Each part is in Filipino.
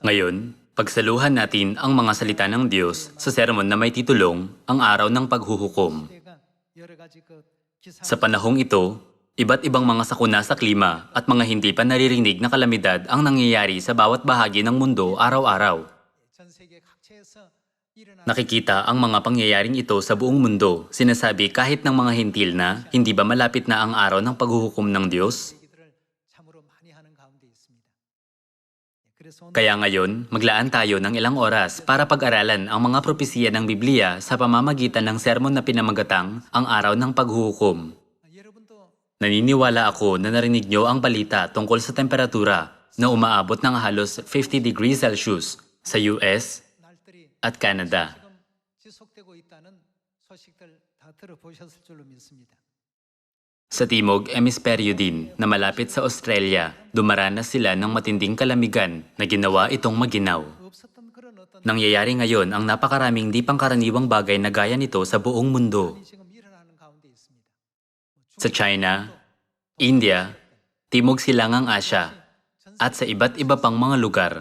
Ngayon, pagsaluhan natin ang mga salita ng Diyos sa sermon na may titulong Ang Araw ng Paghuhukom. Sa panahong ito, iba't ibang mga sakuna sa klima at mga hindi pa naririnig na kalamidad ang nangyayari sa bawat bahagi ng mundo araw-araw. Nakikita ang mga pangyayaring ito sa buong mundo. Sinasabi kahit ng mga hintil na, hindi ba malapit na ang araw ng paghuhukom ng Diyos? Kaya ngayon, maglaan tayo ng ilang oras para pag-aralan ang mga propesiya ng Biblia sa pamamagitan ng sermon na pinamagatang Ang Araw ng Paghuhukom. Naniniwala ako na narinig nyo ang balita tungkol sa temperatura na umaabot ng halos 50 degrees Celsius sa US at Canada. Sa Timog Hemisperyo din na malapit sa Australia, dumaranas sila ng matinding kalamigan na ginawa itong maginaw. Nangyayari ngayon ang napakaraming di pangkaraniwang bagay na gaya nito sa buong mundo. Sa China, India, Timog Silangang Asya, at sa iba't iba pang mga lugar.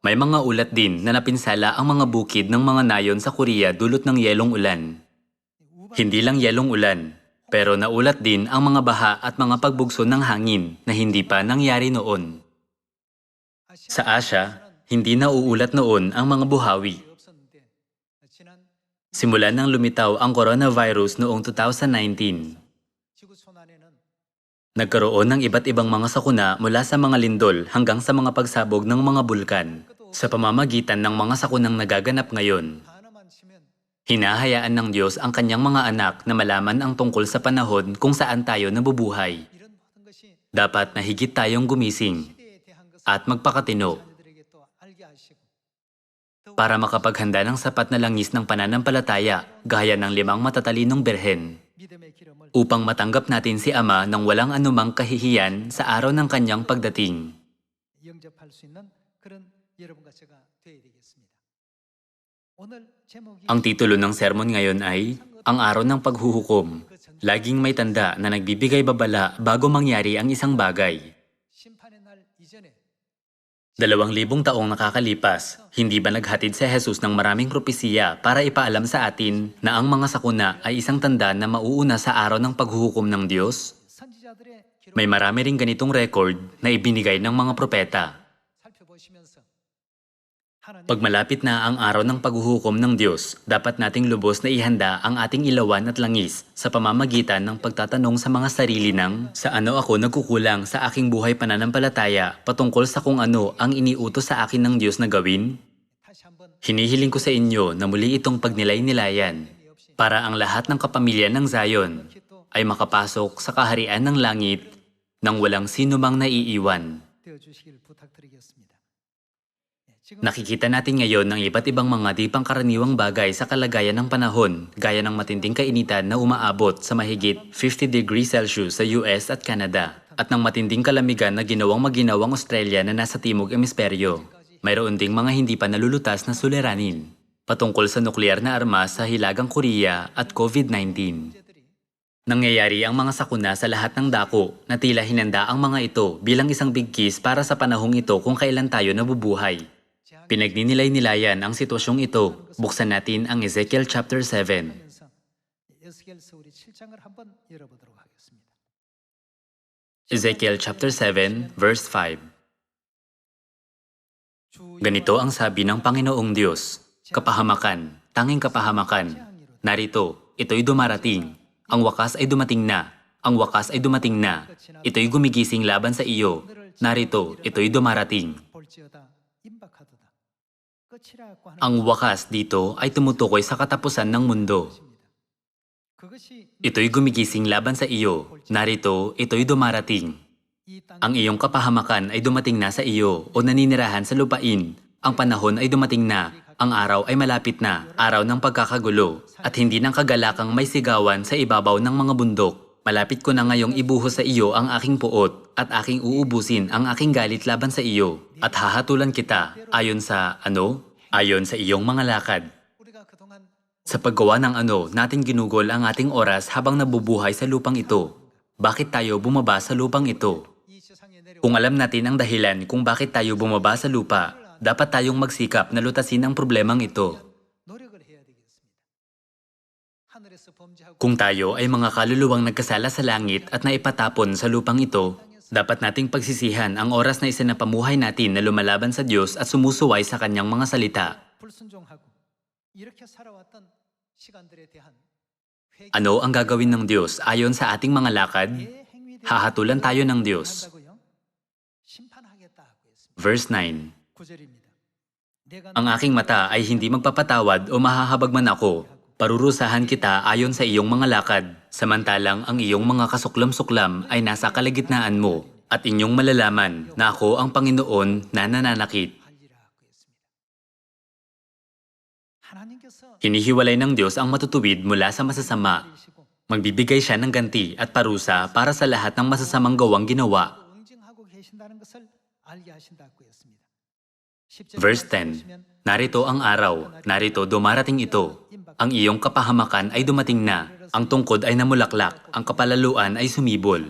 May mga ulat din na napinsala ang mga bukid ng mga nayon sa Korea dulot ng yelong ulan. Hindi lang yelong ulan, pero naulat din ang mga baha at mga pagbugso ng hangin na hindi pa nangyari noon. Sa Asya, hindi nauulat noon ang mga buhawi. Simula nang lumitaw ang coronavirus noong 2019. Nagkaroon ng iba't ibang mga sakuna mula sa mga lindol hanggang sa mga pagsabog ng mga bulkan sa pamamagitan ng mga sakunang nagaganap ngayon. Hinahayaan ng Diyos ang kanyang mga anak na malaman ang tungkol sa panahon kung saan tayo nabubuhay. Dapat na higit tayong gumising at magpakatino para makapaghanda ng sapat na langis ng pananampalataya gaya ng 5 matatalinong berhen upang matanggap natin si Ama ng walang anumang kahihiyan sa araw ng kanyang pagdating. Ang titulo ng sermon ngayon ay Ang Araw ng Paghuhukom. Laging may tanda na nagbibigay babala bago mangyari ang isang bagay. 2,000 taong nakakalipas, hindi ba naghatid si Jesus ng maraming propesiya para ipaalam sa atin na ang mga sakuna ay isang tanda na mauuna sa araw ng paghuhukom ng Diyos? May marami ring ganitong record na ibinigay ng mga propeta. Pag malapit na ang araw ng paghuhukom ng Diyos, dapat nating lubos na ihanda ang ating ilawan at langis sa pamamagitan ng pagtatanong sa mga sarili ng sa ano ako nagkukulang sa aking buhay pananampalataya patungkol sa kung ano ang iniutos sa akin ng Diyos na gawin? Hinihiling ko sa inyo na muli itong pagnilay-nilayan para ang lahat ng kapamilya ng Zion ay makapasok sa kaharian ng langit nang walang sino mang naiiwan. Nakikita natin ngayon ng iba't ibang mga di pangkaraniwang bagay sa kalagayan ng panahon, gaya ng matinding kainitan na umaabot sa mahigit 50 degrees Celsius sa US at Canada, at ng matinding kalamigan na ginawang maginawang Australia na nasa Timog Hemisperyo. Mayroon ding mga hindi pa nalulutas na suliranin, patungkol sa nuklear na armas sa Hilagang Korea at COVID-19. Nangyayari ang mga sakuna sa lahat ng dako na tila hinanda ang mga ito bilang isang bigkis para sa panahong ito kung kailan tayo nabubuhay. Pinagninilay-nilayan ang sitwasyong ito. Buksan natin ang Ezekiel chapter 7. Ezekiel chapter 7, verse 5. Ganito ang sabi ng Panginoong Diyos, kapahamakan, tanging kapahamakan. Narito, ito'y dumarating. Ang wakas ay dumating na. Ang wakas ay dumating na. Ito'y gumigising laban sa iyo. Narito, ito'y dumarating. Ang wakas dito ay tumutukoy sa katapusan ng mundo. Ito'y gumigising laban sa iyo. Narito, ito'y dumarating. Ang iyong kapahamakan ay dumating na sa iyo o naninirahan sa lupain. Ang panahon ay dumating na. Ang araw ay malapit na, araw ng pagkakagulo, at hindi ng kagalakang may sigawan sa ibabaw ng mga bundok. Malapit ko na ngayong ibuhos sa iyo ang aking puot at aking uubusin ang aking galit laban sa iyo at hahatulan kita ayon sa ayon sa iyong mga lakad. Sa paggawa ng natin ginugol ang ating oras habang nabubuhay sa lupang ito. Bakit tayo bumaba sa lupang ito? Kung alam natin ang dahilan kung bakit tayo bumaba sa lupa, dapat tayong magsikap na lutasin ang problemang ito. Kung tayo ay mga kaluluwang nagkasala sa langit at naipatapon sa lupang ito, dapat nating pagsisihan ang oras na isinapamuhay natin na lumalaban sa Diyos at sumusuway sa Kanyang mga salita. Ano ang gagawin ng Diyos ayon sa ating mga lakad? Hahatulan tayo ng Diyos. Verse 9. Ang aking mata ay hindi magpapatawad o mahahabag man ako. Parurusahan kita ayon sa iyong mga lakad, samantalang ang iyong mga kasuklam-suklam ay nasa kalagitnaan mo, at inyong malalaman na ako ang Panginoon na nananakit. Hinihiwalay ng Diyos ang matutuwid mula sa masasama. Magbibigay siya ng ganti at parusa para sa lahat ng masasamang gawang ginawa. Verse 10. Narito ang araw, narito dumarating ito. Ang iyong kapahamakan ay dumating na. Ang tungkod ay namulaklak, ang kapalaluan ay sumibol.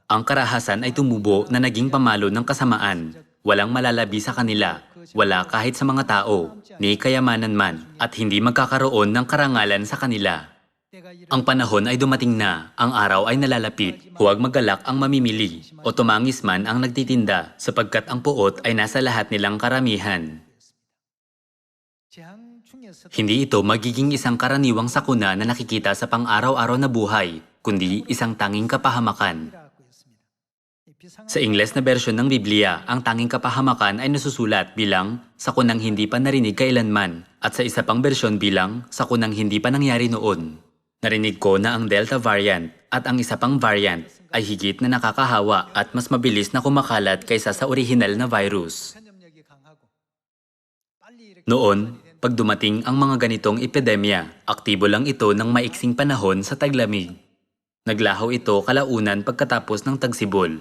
Ang karahasan ay tumubo na naging pamalo ng kasamaan. Walang malalabi sa kanila, wala kahit sa mga tao, ni kayamanan man, at hindi magkakaroon ng karangalan sa kanila. Ang panahon ay dumating na, ang araw ay nalalapit, huwag magalak ang mamimili, o tumangis man ang nagtitinda, sapagkat ang puot ay nasa lahat nilang karamihan. Hindi ito magiging isang karaniwang sakuna na nakikita sa pang-araw-araw na buhay, kundi isang tanging kapahamakan. Sa Ingles na bersyon ng Biblia, ang tanging kapahamakan ay nasusulat bilang sakunang hindi pa narinig kailanman at sa isa pang bersyon bilang sakunang hindi pa nangyari noon. Narinig ko na ang Delta variant at ang isa pang variant ay higit na nakakahawa at mas mabilis na kumakalat kaysa sa orihinal na virus. Noon, pag dumating ang mga ganitong epidemya, aktibo lang ito ng maiksing panahon sa taglamig. Naglaho ito kalaunan pagkatapos ng tagsibol.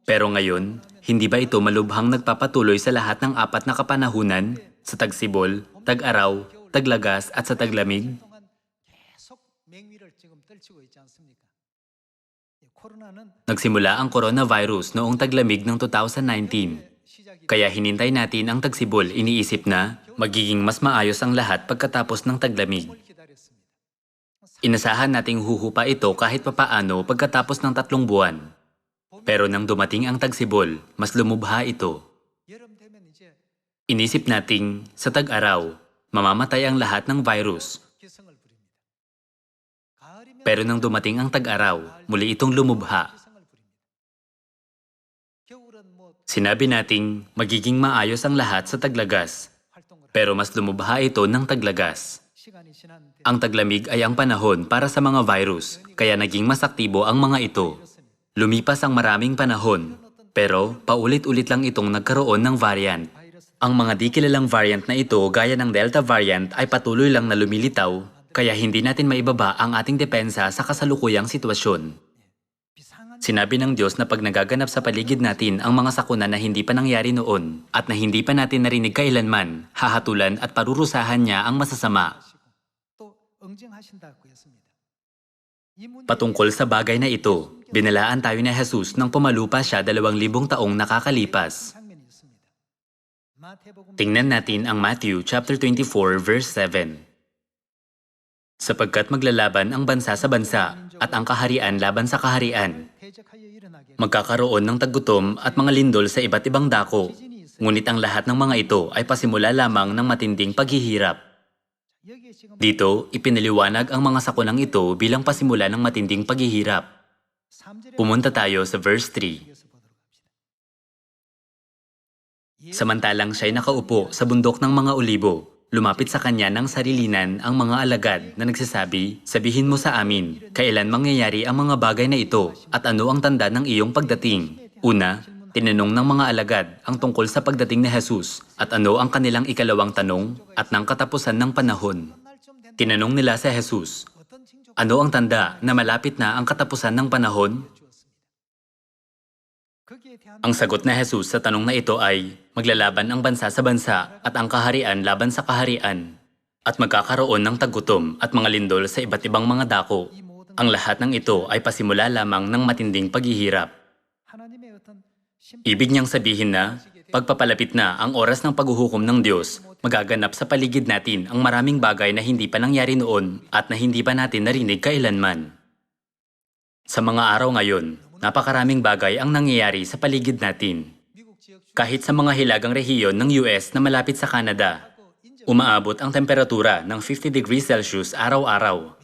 Pero ngayon, hindi ba ito malubhang nagpapatuloy sa lahat ng apat na kapanahunan, sa tagsibol, tag-araw, taglagas at sa taglamig? Nagsimula ang coronavirus noong taglamig ng 2019. Kaya hinintay natin ang tagsibol, iniisip na magiging mas maayos ang lahat pagkatapos ng taglamig. Inasahan nating huhupa ito kahit papaano pagkatapos ng 3 buwan. Pero nang dumating ang tagsibol, mas lumubha ito. Inisip nating sa tag-araw, mamamatay ang lahat ng virus. Pero nang dumating ang tag-araw, muli itong lumubha. Sinabi nating magiging maayos ang lahat sa taglagas, pero mas lumubha ito ng taglagas. Ang taglamig ay ang panahon para sa mga virus, kaya naging mas aktibo ang mga ito. Lumipas ang maraming panahon, pero paulit-ulit lang itong nagkaroon ng variant. Ang mga di kilalang variant na ito gaya ng Delta variant ay patuloy lang na lumilitaw, kaya hindi natin maibaba ang ating depensa sa kasalukuyang sitwasyon. Sinabi ng Diyos na pag nagaganap sa paligid natin ang mga sakuna na hindi pa nangyari noon at na hindi pa natin narinig kailanman, hahatulan at parurusahan niya ang masasama. Patungkol sa bagay na ito, binalaan tayo ni Jesus nang pumalupa siya 2,000 taong nakakalipas. Tingnan natin ang Matthew chapter 24 verse 7. Sapagkat maglalaban ang bansa sa bansa at ang kaharian laban sa kaharian. Magkakaroon ng taggutom at mga lindol sa iba't ibang dako, ngunit ang lahat ng mga ito ay pasimula lamang ng matinding paghihirap. Dito, ipinaliwanag ang mga sakunang ito bilang pasimula ng matinding paghihirap. Pumunta tayo sa verse 3. Samantalang siya'y nakaupo sa bundok ng mga olibo, lumapit sa kanya ng sarilinan ang mga alagad na nagsasabi, "Sabihin mo sa amin, kailan mangyayari ang mga bagay na ito at ano ang tanda ng iyong pagdating?" Una, tinanong ng mga alagad ang tungkol sa pagdating ni Jesus at ano ang kanilang ikalawang tanong at ng katapusan ng panahon. Tinanong nila si Jesus, ano ang tanda na malapit na ang katapusan ng panahon? Ang sagot na Jesus sa tanong na ito ay, maglalaban ang bansa sa bansa at ang kaharian laban sa kaharian, at magkakaroon ng taggutom at mga lindol sa iba't ibang mga dako, Ang lahat ng ito ay pasimula lamang ng matinding paghihirap. Ibig niyang sabihin na, pagpapalapit na ang oras ng paghuhukom ng Diyos, magaganap sa paligid natin ang maraming bagay na hindi pa nangyari noon at na hindi pa natin narinig kailanman. Sa mga araw ngayon, napakaraming bagay ang nangyayari sa paligid natin. Kahit sa mga hilagang rehiyon ng US na malapit sa Canada, umaabot ang temperatura ng 50 degrees Celsius araw-araw.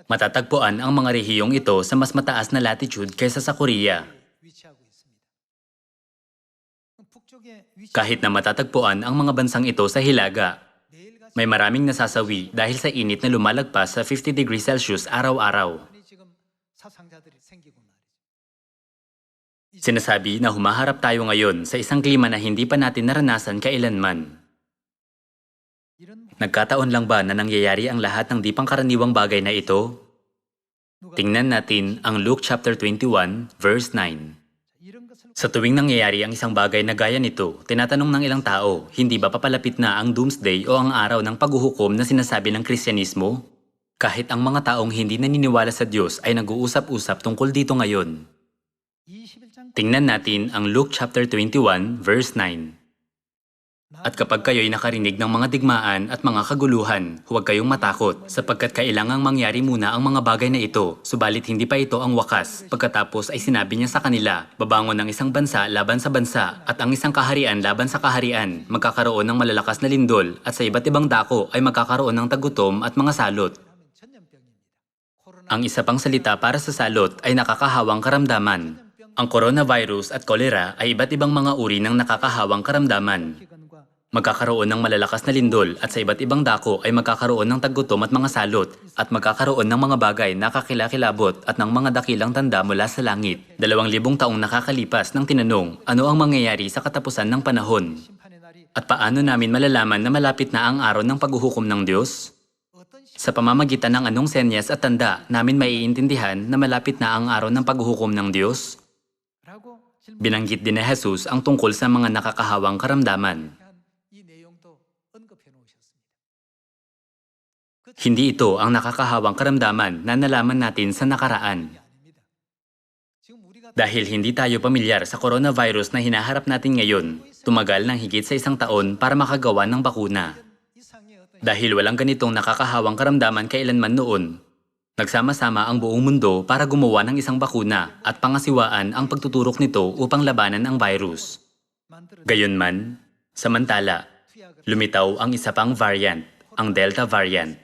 Matatagpuan ang mga rehiyong ito sa mas mataas na latitude kaysa sa Korea. Kahit na matatagpuan ang mga bansang ito sa hilaga, may maraming nasasawi dahil sa init na lumalagpas sa 50 degrees Celsius araw-araw. Sinasabi na humaharap tayo ngayon sa isang klima na hindi pa natin naranasan kailanman. Nagkataon lang ba na nangyayari ang lahat ng di pangkaraniwang bagay na ito? Tingnan natin ang Luke chapter 21, verse 9. Sa tuwing nangyayari ang isang bagay na gaya nito, tinatanong ng ilang tao, hindi ba papalapit na ang doomsday o ang araw ng paghuhukom na sinasabi ng Kristyanismo? Kahit ang mga taong hindi naniniwala sa Diyos ay nag-uusap-usap tungkol dito ngayon. Tingnan natin ang Luke chapter 21, verse 9. At kapag kayo'y nakarinig ng mga digmaan at mga kaguluhan, huwag kayong matakot, sapagkat kailangang mangyari muna ang mga bagay na ito, subalit hindi pa ito ang wakas. Pagkatapos ay sinabi niya sa kanila, babangon ng isang bansa laban sa bansa, at ang isang kaharian laban sa kaharian, magkakaroon ng malalakas na lindol, at sa iba't ibang dako ay magkakaroon ng tagutom at mga salot. Ang isa pang salita para sa salot ay nakakahawang karamdaman. Ang coronavirus at kolera ay iba't ibang mga uri ng nakakahawang karamdaman. Magkakaroon ng malalakas na lindol at sa iba't ibang dako ay magkakaroon ng tagutom at mga salot at magkakaroon ng mga bagay na kakilakilabot at ng mga dakilang tanda mula sa langit. 2,000 taong nakakalipas nang tinanong, ano ang mangyayari sa katapusan ng panahon? At paano namin malalaman na malapit na ang araw ng paghuhukom ng Diyos? Sa pamamagitan ng anong senyas at tanda namin maiintindihan na malapit na ang araw ng paghuhukom ng Diyos? Binanggit din ni Jesus ang tungkol sa mga nakakahawang karamdaman. Hindi ito ang nakakahawang karamdaman na nalaman natin sa nakaraan. Dahil hindi tayo pamilyar sa coronavirus na hinaharap natin ngayon, tumagal ng higit sa 1 taon para makagawa ng bakuna. Dahil walang ganitong nakakahawang karamdaman kailanman noon, nagsama-sama ang buong mundo para gumawa ng isang bakuna at pangasiwaan ang pagtuturok nito upang labanan ang virus. Gayunman, samantala, lumitaw ang isa pang variant, ang Delta variant.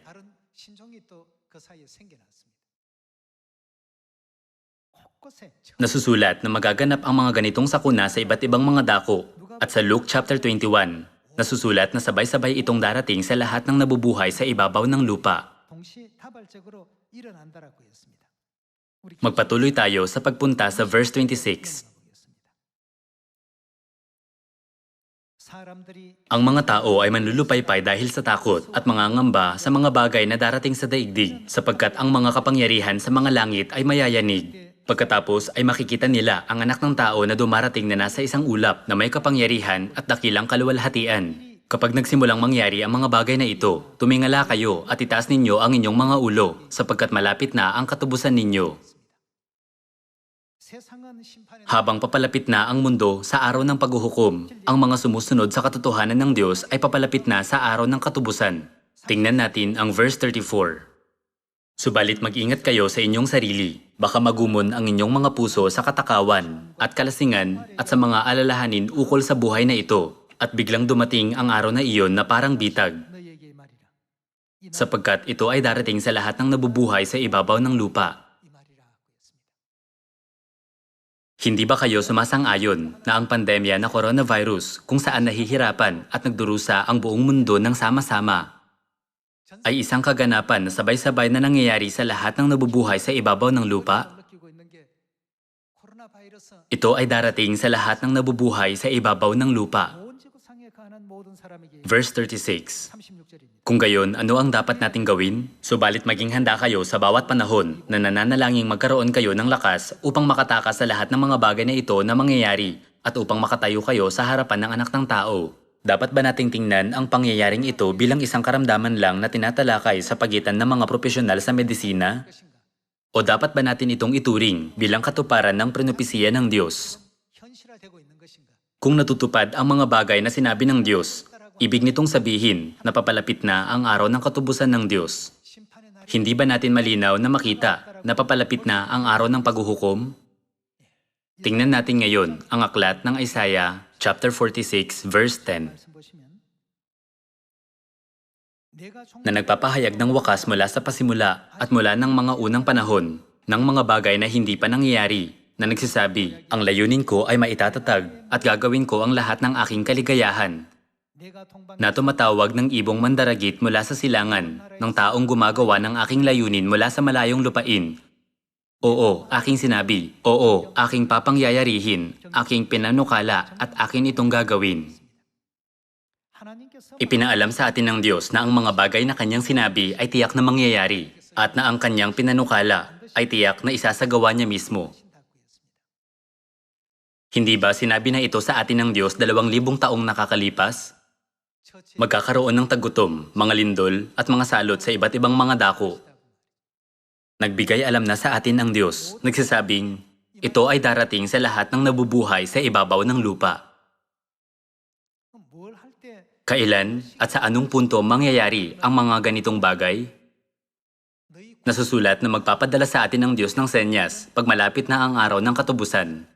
Nasusulat na magaganap ang mga ganitong sakuna sa iba't ibang mga dako at sa Luke chapter 21, nasusulat na sabay-sabay itong darating sa lahat ng nabubuhay sa ibabaw ng lupa. Magpatuloy tayo sa pagpunta sa verse 26. Ang mga tao ay manlulupaypay dahil sa takot at mangangamba sa mga bagay na darating sa daigdig, sapagkat ang mga kapangyarihan sa mga langit ay mayayanig. Pagkatapos ay makikita nila ang anak ng tao na dumarating na nasa isang ulap na may kapangyarihan at dakilang kaluwalhatian. Kapag nagsimulang mangyari ang mga bagay na ito, tumingala kayo at itaas ninyo ang inyong mga ulo, sapagkat malapit na ang katubusan ninyo. Habang papalapit na ang mundo sa araw ng paghuhukom, ang mga sumusunod sa katotohanan ng Diyos ay papalapit na sa araw ng katubusan. Tingnan natin ang verse 34. Subalit mag-ingat kayo sa inyong sarili, baka magumon ang inyong mga puso sa katakawan at kalasingan at sa mga alalahanin ukol sa buhay na ito, at biglang dumating ang araw na iyon na parang bitag. Sapagkat ito ay darating sa lahat ng nabubuhay sa ibabaw ng lupa. Hindi ba kayo sumasang-ayon na ang pandemya na coronavirus kung saan nahihirapan at nagdurusa ang buong mundo ng sama-sama ay isang kaganapan na sabay-sabay na nangyayari sa lahat ng nabubuhay sa ibabaw ng lupa? Ito ay darating sa lahat ng nabubuhay sa ibabaw ng lupa. Verse 36. Kung gayon, ano ang dapat nating gawin? Subalit maging handa kayo sa bawat panahon na nananalangin magkaroon kayo ng lakas upang makatakas sa lahat ng mga bagay na ito na mangyayari at upang makatayo kayo sa harapan ng anak ng tao. Dapat ba nating tingnan ang pangyayaring ito bilang isang karamdaman lang na tinatalakay sa pagitan ng mga profesional sa medisina? O dapat ba natin itong ituring bilang katuparan ng propesiya ng Diyos? Kung natutupad ang mga bagay na sinabi ng Diyos, ibig nitong sabihin na papalapit na ang araw ng katubusan ng Diyos. Hindi ba natin malinaw na makita na papalapit na ang araw ng paghuhukom? Tingnan natin ngayon ang aklat ng Isaiah chapter 46 verse 10 na nagpapahayag ng wakas mula sa pasimula at mula ng mga unang panahon ng mga bagay na hindi pa nangyayari na nagsasabi, ang layunin ko ay maitatatag at gagawin ko ang lahat ng aking kaligayahan. Na tumatawag ng ibong mandaragit mula sa silangan ng taong gumagawa ng aking layunin mula sa malayong lupain. Oo, aking sinabi. Oo, aking papangyayarihin, aking pinanukala at akin itong gagawin. Ipinaalam sa atin ng Diyos na ang mga bagay na kanyang sinabi ay tiyak na mangyayari at na ang kanyang pinanukala ay tiyak na isasagawa niya mismo. Hindi ba sinabi na ito sa atin ng Diyos 2,000 taong nakakalipas? Magkakaroon ng tagutom, mga lindol at mga salot sa iba't ibang mga dako. Nagbigay alam na sa atin ang Diyos, nagsasabing, ito ay darating sa lahat ng nabubuhay sa ibabaw ng lupa. Kailan at sa anong punto mangyayari ang mga ganitong bagay? Nasusulat na magpapadala sa atin ng Diyos ng senyas pag malapit na ang araw ng katubusan.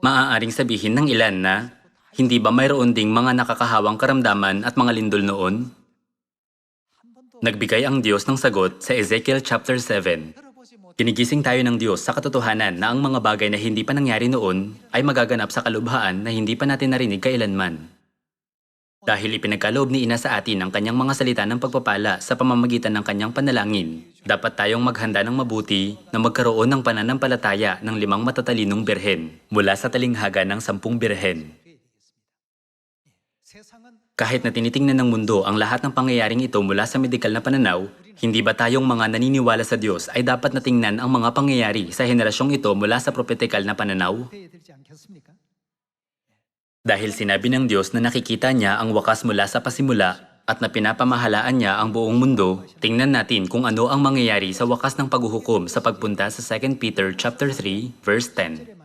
Maaaring sabihin ng ilan na, hindi ba mayroon ding mga nakakahawang karamdaman at mga lindol noon? Nagbigay ang Diyos ng sagot sa Ezekiel chapter 7. Ginigising tayo ng Diyos sa katotohanan na ang mga bagay na hindi pa nangyari noon ay magaganap sa kalubhaan na hindi pa natin narinig kailanman. Dahil ipinagkaloob ni Ina sa atin ang kanyang mga salita ng pagpapala sa pamamagitan ng kanyang panalangin, dapat tayong maghanda ng mabuti na magkaroon ng pananampalataya ng 5 matatalinong birhen mula sa talinghaga ng 10 birhen. Kahit na tinitingnan ng mundo ang lahat ng pangyayaring ito mula sa medikal na pananaw, hindi ba tayong mga naniniwala sa Diyos ay dapat na tingnan ang mga pangyayari sa henerasyong ito mula sa prophetikal na pananaw? Dahil sinabi ng Diyos na nakikita niya ang wakas mula sa pasimula at na pinapamahalaan niya ang buong mundo, tingnan natin kung ano ang mangyayari sa wakas ng paghuhukom sa pagpunta sa 2 Peter chapter 3 verse 10.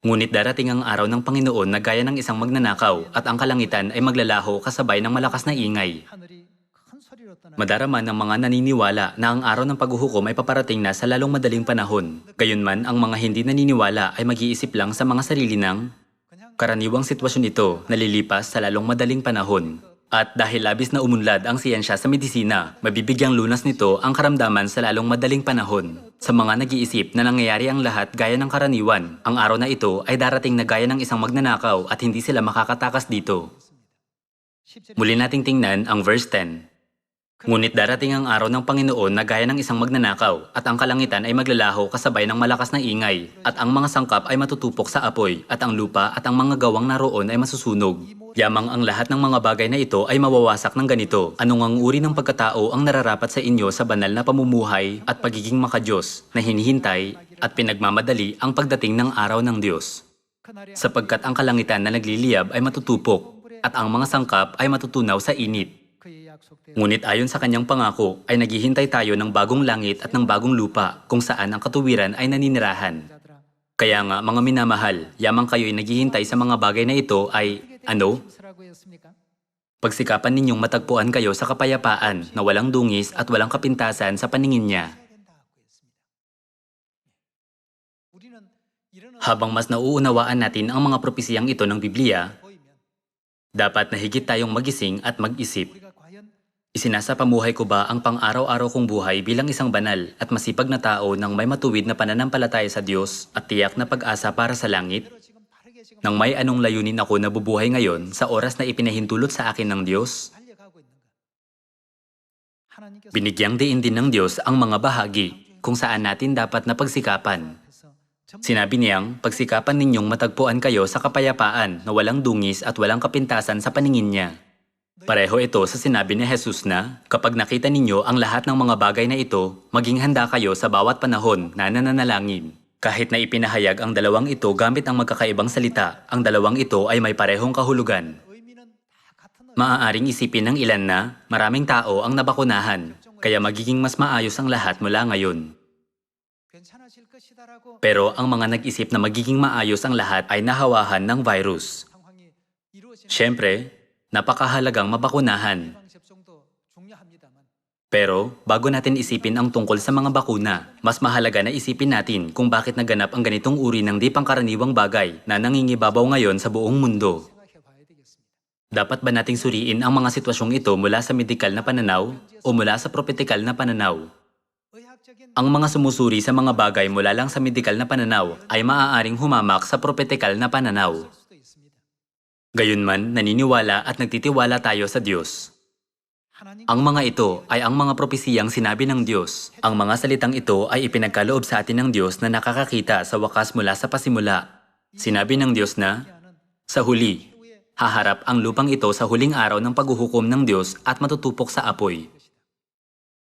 Ngunit darating ang araw ng Panginoon na gaya ng isang magnanakaw at ang kalangitan ay maglalaho kasabay ng malakas na ingay. Madarama ng mga naniniwala na ang araw ng paghuhukom ay paparating na sa lalong madaling panahon. Gayunman, ang mga hindi naniniwala ay mag-iisip lang sa mga sarili ng karaniwang sitwasyon ito na lilipas sa lalong madaling panahon. At dahil labis na umunlad ang siyensya sa medisina, mabibigyang lunas nito ang karamdaman sa lalong madaling panahon. Sa mga nag-iisip na nangyayari ang lahat gaya ng karaniwan, ang araw na ito ay darating na gaya ng isang magnanakaw at hindi sila makakatakas dito. Muli nating tingnan ang verse 10. Ngunit darating ang araw ng Panginoon na gaya ng isang magnanakaw at ang kalangitan ay maglalaho kasabay ng malakas na ingay at ang mga sangkap ay matutupok sa apoy at ang lupa at ang mga gawang naroon ay masusunog. Yamang ang lahat ng mga bagay na ito ay mawawasak ng ganito. Anong ang uri ng pagkatao ang nararapat sa inyo sa banal na pamumuhay at pagiging makadiyos na hinihintay at pinagmamadali ang pagdating ng araw ng Diyos? Sapagkat ang kalangitan na nagliliyab ay matutupok at ang mga sangkap ay matutunaw sa init. Ngunit ayon sa kanyang pangako ay naghihintay tayo ng bagong langit at ng bagong lupa kung saan ang katuwiran ay naninirahan. Kaya nga mga minamahal, yamang kayo ay naghihintay sa mga bagay na ito ay, ano? Pagsikapan ninyong matagpuan kayo sa kapayapaan na walang dungis at walang kapintasan sa paningin niya. Habang mas nauunawaan natin ang mga propesiyang ito ng Biblia, dapat na higit tayong magising at mag-isip. Isinasapamuhay ko ba ang pang-araw-araw kong buhay bilang isang banal at masipag na tao nang may matuwid na pananampalataya sa Diyos at tiyak na pag-asa para sa langit? Nang may anong layunin ako na bubuhay ngayon sa oras na ipinahintulot sa akin ng Diyos? Binigyang diin din ng Diyos ang mga bahagi kung saan natin dapat na pagsikapan. Sinabi niyang, pagsikapan ninyong matagpuan kayo sa kapayapaan na walang dungis at walang kapintasan sa paningin niya. Pareho ito sa sinabi ni Jesus na, kapag nakita ninyo ang lahat ng mga bagay na ito, maging handa kayo sa bawat panahon na nananalangin. Kahit na ipinahayag ang dalawang ito gamit ang magkakaibang salita, ang dalawang ito ay may parehong kahulugan. Maaaring isipin ng ilan na maraming tao ang nabakunahan, kaya magiging mas maayos ang lahat mula ngayon. Pero ang mga nag-isip na magiging maayos ang lahat ay nahawahan ng virus. Siyempre, napakahalagang mabakunahan. Pero bago natin isipin ang tungkol sa mga bakuna, mas mahalaga na isipin natin kung bakit naganap ang ganitong uri ng di pangkaraniwang bagay na nangingibabaw ngayon sa buong mundo. Dapat ba nating suriin ang mga sitwasyong ito mula sa medikal na pananaw o mula sa prophetikal na pananaw? Ang mga sumusuri sa mga bagay mula lang sa medikal na pananaw ay maaaring humamak sa prophetikal na pananaw. Gayunman, naniniwala at nagtitiwala tayo sa Diyos. Ang mga ito ay ang mga propesiyang sinabi ng Diyos. Ang mga salitang ito ay ipinagkaloob sa atin ng Diyos na nakakakita sa wakas mula sa pasimula. Sinabi ng Diyos na, sa huli, haharap ang lupang ito sa huling araw ng paghuhukom ng Diyos at matutupok sa apoy.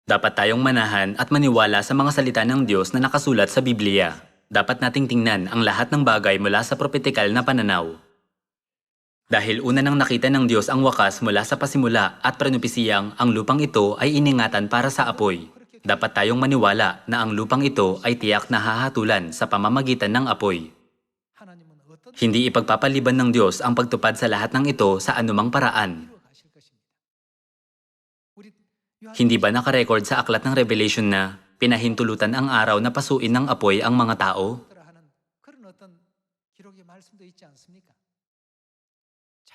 Dapat tayong manahan at maniwala sa mga salita ng Diyos na nakasulat sa Biblia. Dapat nating tingnan ang lahat ng bagay mula sa prophetikal na pananaw. Dahil una nang nakita ng Diyos ang wakas mula sa pasimula at prenupesiyang ang lupang ito ay iningatan para sa apoy. Dapat tayong maniwala na ang lupang ito ay tiyak na hahatulan sa pamamagitan ng apoy. Hindi ipagpapaliban ng Diyos ang pagtupad sa lahat ng ito sa anumang paraan. Hindi ba nakarecord sa aklat ng Revelation na pinahintulutan ang araw na pasuin ng apoy ang mga tao?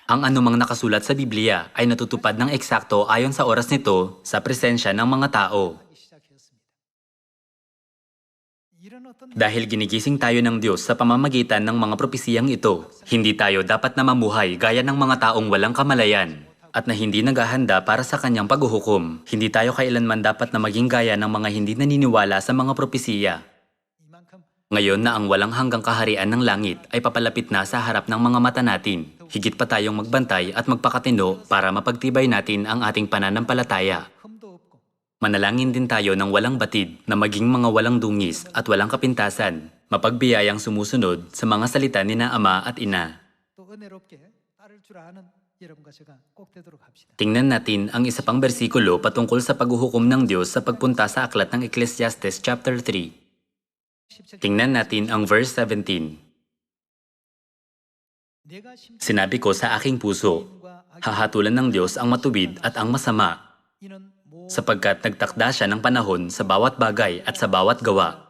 Ang anumang nakasulat sa Biblia ay natutupad ng eksakto ayon sa oras nito sa presensya ng mga tao. Dahil ginigising tayo ng Diyos sa pamamagitan ng mga propesiyang ito, hindi tayo dapat na mamuhay gaya ng mga taong walang kamalayan at na hindi naghahanda para sa kanyang paghuhukom. Hindi tayo kailanman dapat na maging gaya ng mga hindi naniniwala sa mga propesiya. Ngayon na ang walang hanggang kaharian ng langit ay papalapit na sa harap ng mga mata natin, higit pa tayong magbantay at magpakatino para mapagtibay natin ang ating pananampalataya. Manalangin din tayo ng walang batid na maging mga walang dungis at walang kapintasan, mapagbiyayang sumusunod sa mga salita ni na Ama at Ina. Tingnan natin ang isa pang bersikulo patungkol sa paghuhukom ng Diyos sa pagpunta sa aklat ng Ecclesiastes chapter 3. Tingnan natin ang verse 17. Sinabi ko sa aking puso, hahatulan ng Diyos ang matuwid at ang masama, sapagkat nagtakda siya ng panahon sa bawat bagay at sa bawat gawa.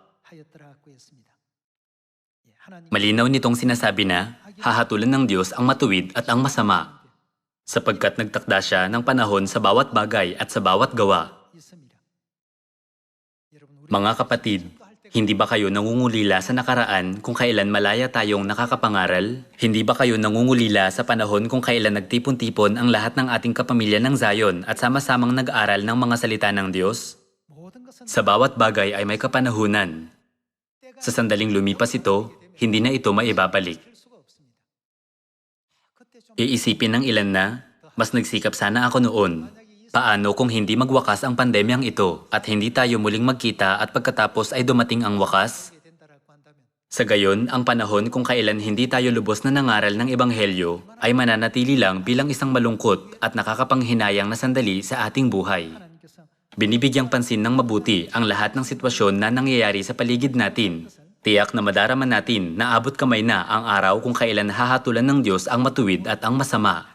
Malinaw nitong sinasabi na, hahatulan ng Diyos ang matuwid at ang masama, sapagkat nagtakda siya ng panahon sa bawat bagay at sa bawat gawa. Mga kapatid, hindi ba kayo nangungulila sa nakaraan kung kailan malaya tayong nakakapangaral? Hindi ba kayo nangungulila sa panahon kung kailan nagtipon-tipon ang lahat ng ating kapamilya ng Zion at sama-samang nag-aral ng mga salita ng Diyos? Sa bawat bagay ay may kapanahunan. Sa sandaling lumipas ito, hindi na ito maibabalik. Iisipin ng ilan na, mas nagsikap sana ako noon. Paano kung hindi magwakas ang pandemyang ito at hindi tayo muling magkita at pagkatapos ay dumating ang wakas? Sa gayon, ang panahon kung kailan hindi tayo lubos na nangaral ng Ebanghelyo ay mananatili lang bilang isang malungkot at nakakapanghinayang na sandali sa ating buhay. Binibigyang pansin ng mabuti ang lahat ng sitwasyon na nangyayari sa paligid natin. Tiyak na madarama natin na abot kamay na ang araw kung kailan hahatulan ng Diyos ang matuwid at ang masama.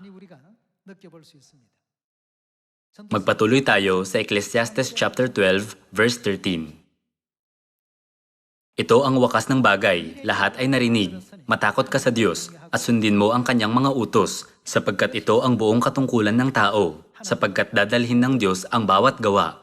Magpatuloy tayo sa Ecclesiastes chapter 12, verse 13. Ito ang wakas ng bagay, lahat ay narinig. Matakot ka sa Diyos at sundin mo ang kanyang mga utos, sapagkat ito ang buong katungkulan ng tao, sapagkat dadalhin ng Diyos ang bawat gawa.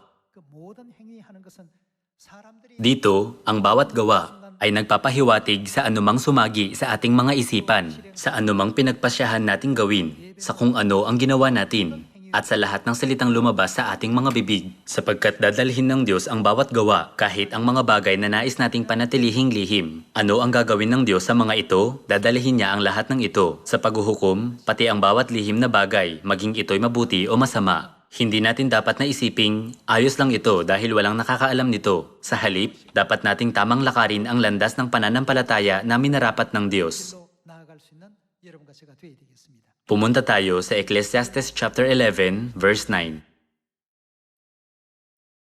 Dito, ang bawat gawa ay nagpapahiwatig sa anumang sumagi sa ating mga isipan, sa anumang pinagpasyahan nating gawin, sa kung ano ang ginawa natin, at sa lahat ng salitang lumabas sa ating mga bibig, sapagkat dadalhin ng Diyos ang bawat gawa kahit ang mga bagay na nais nating panatilihing lihim. Ano ang gagawin ng Diyos sa mga ito? Dadalhin niya ang lahat ng ito sa paghuhukom, pati ang bawat lihim na bagay, maging ito'y mabuti o masama. Hindi natin dapat na isiping, ayos lang ito dahil walang nakakaalam nito. Sa halip, dapat nating tamang lakarin ang landas ng pananampalataya na minarapat ng Diyos. 길로 나아갈 수 있는 여러분과 제가 되어야 되겠습니다. Pumunta tayo sa Ecclesiastes chapter 11, verse 9.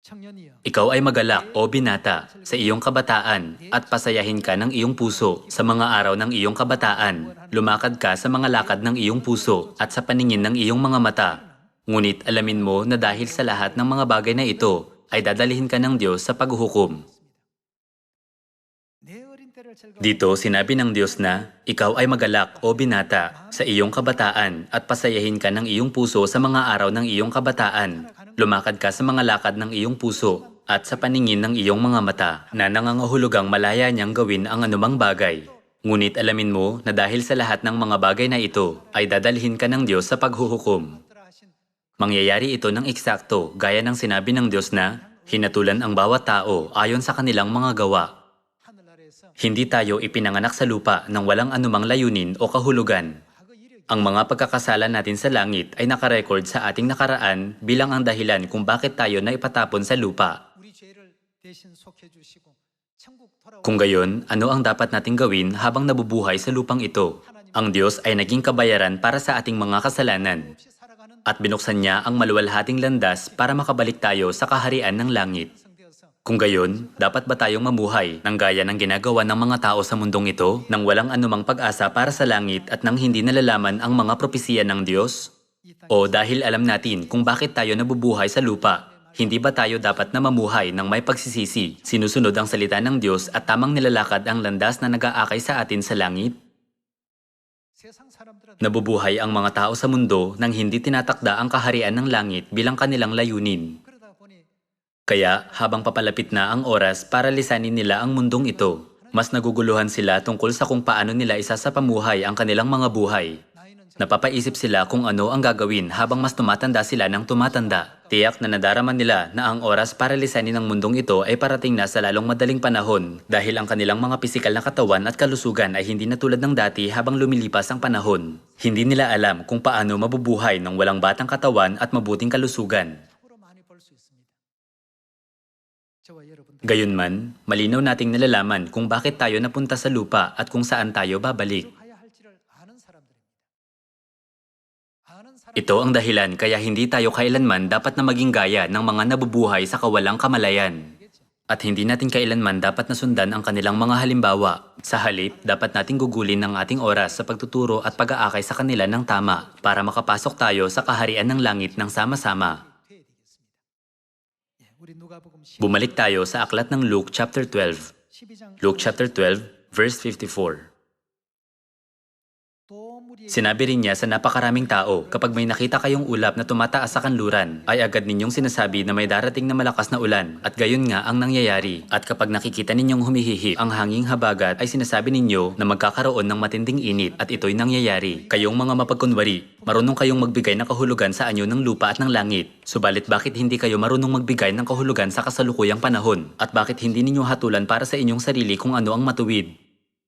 청년이여, Ikaw ay magalak o binata sa iyong kabataan at pasayahin ka ng iyong puso sa mga araw ng iyong kabataan. Lumakad ka sa mga lakad ng iyong puso at sa paningin ng iyong mga mata. Ngunit alamin mo na dahil sa lahat ng mga bagay na ito, ay dadalhin ka ng Diyos sa paghuhukom. 내 어린 때를 즐거워 Dito sinabi ng Diyos na, ikaw ay magalak o binata sa iyong kabataan at pasayahin ka ng iyong puso sa mga araw ng iyong kabataan. Lumakad ka sa mga lakad ng iyong puso at sa paningin ng iyong mga mata na nangangahulugang malaya niyang gawin ang anumang bagay. Ngunit alamin mo na dahil sa lahat ng mga bagay na ito ay dadalhin ka ng Diyos sa paghuhukom. 하신 Mangyayari ito ng eksakto gaya ng sinabi ng Diyos na, hinatulan ang bawat tao ayon sa kanilang mga gawa. 하늘 아래에서 Hindi tayo ipinanganak sa lupa ng walang anumang layunin o kahulugan. 과거 이력 Ang mga pagkakasala natin sa langit ay nakarecord sa ating nakaraan bilang ang dahilan kung bakit tayo na ipatapon sa lupa. 우리 죄를 대신 속해 주시고 천국 돌아와 Kung gayon, ano ang dapat nating gawin habang nabubuhay sa lupang ito? Ang Diyos ay naging kabayaran para sa ating mga kasalanan 없이 살아가는 at binuksan niya ang maluwalhating landas para makabalik tayo sa kaharian ng langit. 성되어서 Kung gayon, dapat ba tayong mamuhay ng gaya ng ginagawa ng mga tao sa mundong ito nang walang anumang pag-asa para sa langit at nang hindi nalalaman ang mga propesiya ng Diyos? 이 땅에 O dahil alam natin kung bakit tayo nabubuhay sa lupa, hindi ba tayo dapat na mamuhay ng may pagsisisi, sinusunod ang salita ng Diyos at tamang nilalakad ang landas na nag-aakay sa atin sa langit? 세상 사람들은 Nabubuhay ang mga tao sa mundo nang hindi tinatakda ang kaharian ng langit bilang kanilang layunin. 그러다 보니 Kaya habang papalapit na ang oras para lisanin nila ang mundong ito, mas naguguluhan sila tungkol sa kung paano nila isasapamuhay ang kanilang mga buhay. 나이는 Napapaisip sila kung ano ang gagawin habang mas tumatanda sila ng tumatanda. Tiyak na nadarama nila na ang oras para lisanin ang mundong ito ay parating na sa lalong madaling panahon dahil ang kanilang mga pisikal na katawan at kalusugan ay hindi na tulad ng dati habang lumilipas ang panahon. Hindi nila alam kung paano mabubuhay ng walang batang katawan at mabuting kalusugan. 로 많이 벌 수 있습니다. 저와 여러분들 Gayunman, malinaw nating nalalaman kung bakit tayo napunta sa lupa at kung saan tayo babalik. 가야 할지를 아는 사람들입니다. 아는 사람 Ito ang dahilan kaya hindi tayo kailanman dapat na maging gaya ng mga nabubuhay sa kawalang kamalayan. At hindi natin kailanman dapat na sundan ang kanilang mga halimbawa. Sa halip, dapat nating gugulin ang ating oras sa pagtuturo at pag-aakay sa kanila ng tama para makapasok tayo sa kaharian ng langit ng sama-sama. 돼야 되겠습니다. 예, 우리 누가복음 Bumalik tayo sa aklat ng Luke chapter 12. 12장 Luke chapter 12, verse 54. 또 무리에게 Sinabi rin niya sa napakaraming tao, kapag may nakita kayong ulap na tumataas sa kanluran, ay agad ninyong sinasabi na may darating na malakas na ulan, at gayon nga ang nangyayari. At kapag nakikita ninyong humihihip ang hanging habagat, ay sinasabi ninyo na magkakaroon ng matinding init, at ito'y nangyayari. Kayong mga mapagkunwari, marunong kayong magbigay ng kahulugan sa anyo ng lupa at ng langit. Subalit bakit hindi kayo marunong magbigay ng kahulugan sa kasalukuyang panahon? At bakit hindi ninyo hatulan para sa inyong sarili kung ano ang matuwid?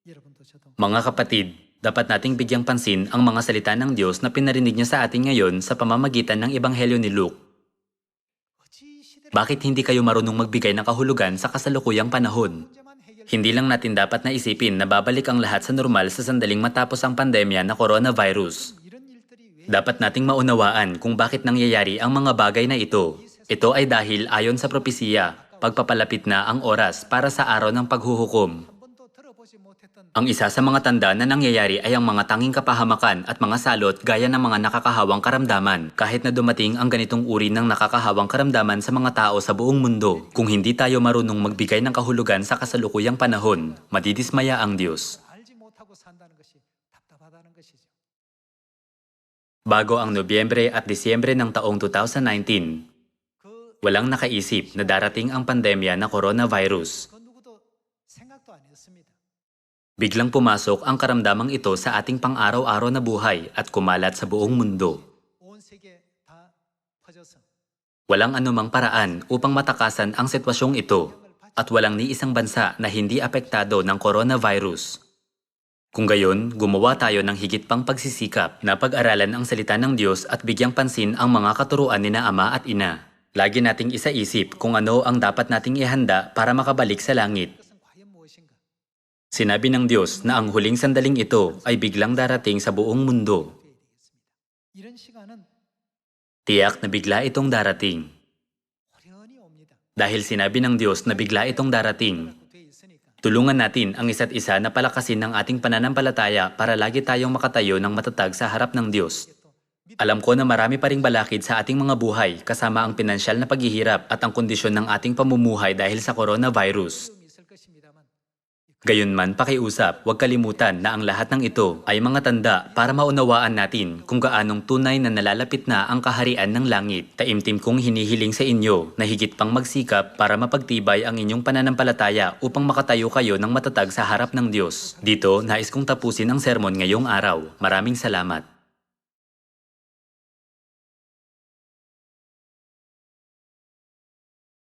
여러분도 저도 Mga kapatid, dapat nating bigyang pansin ang mga salita ng Diyos na pinarinig niya sa atin ngayon sa pamamagitan ng Ebanghelyo ni Luke. 어찌 시대를 Bakit hindi kayo marunong magbigay ng kahulugan sa kasalukuyang panahon? 문제만 해결 Hindi lang natin dapat na isipin na babalik ang lahat sa normal sa sandaling matapos ang pandemya na coronavirus. 이런 일들이 왜 Dapat nating maunawaan kung bakit nangyayari ang mga bagay na ito. Ito ay dahil ayon sa propesiya, pagpapalapit na ang oras para sa araw ng paghuhukom. 한 번도 들어보지 못했던 Ang isa sa mga tanda na nangyayari ay ang mga tanging kapahamakan at mga salot gaya ng mga nakakahawang karamdaman. Kahit na dumating ang ganitong uri ng nakakahawang karamdaman sa mga tao sa buong mundo, kung hindi tayo marunong magbigay ng kahulugan sa kasalukuyang panahon, madidismaya ang Diyos. 알지 못하고 산다는 것이 답답하다는 것이죠. Bago ang Nobyembre at Disyembre ng taong 2019, 그, walang nakaisip na darating ang pandemya na coronavirus. 그 누구도 생각도 안 했습니다. Biglang pumasok ang karamdamang ito sa ating pang-araw-araw na buhay at kumalat sa buong mundo. 온 세계에 다 퍼져서 Walang anumang paraan upang matakasan ang sitwasyong ito at walang ni isang bansa na hindi apektado ng coronavirus. Kung gayon, gumawa tayo ng higit pang pagsisikap na pag-aralan ang salita ng Diyos at bigyang pansin ang mga katuruan ni na Ama at Ina. Lagi nating isaisip kung ano ang dapat nating ihanda para makabalik sa langit. 것은 과연 무엇인가? Sinabi ng Diyos na ang huling sandaling ito ay biglang darating sa buong mundo. 되어야 되겠습니다. 이런 시간은 Tiyak na bigla itong darating. 호련히 옵니다. Dahil sinabi ng Diyos na bigla itong darating, 돼 있으니까 tulungan natin ang isa't isa na palakasin ng ating pananampalataya para lagi tayong makatayo ng matatag sa harap ng Diyos. Alam ko na marami pa ring balakid sa ating mga buhay kasama ang pinansyal na paghihirap at ang kondisyon ng ating pamumuhay dahil sa coronavirus. 좀 있을 것입니다만 Gayunman pakiusap, huwag kalimutan na ang lahat ng ito ay mga tanda para maunawaan natin kung gaanong tunay na nalalapit na ang kaharian ng langit. Taimtim kong hinihiling sa inyo na higit pang magsikap para mapagtibay ang inyong pananampalataya upang makatayo kayo ng matatag sa harap ng Diyos. Dito, nais kong tapusin ang sermon ngayong araw. Maraming salamat.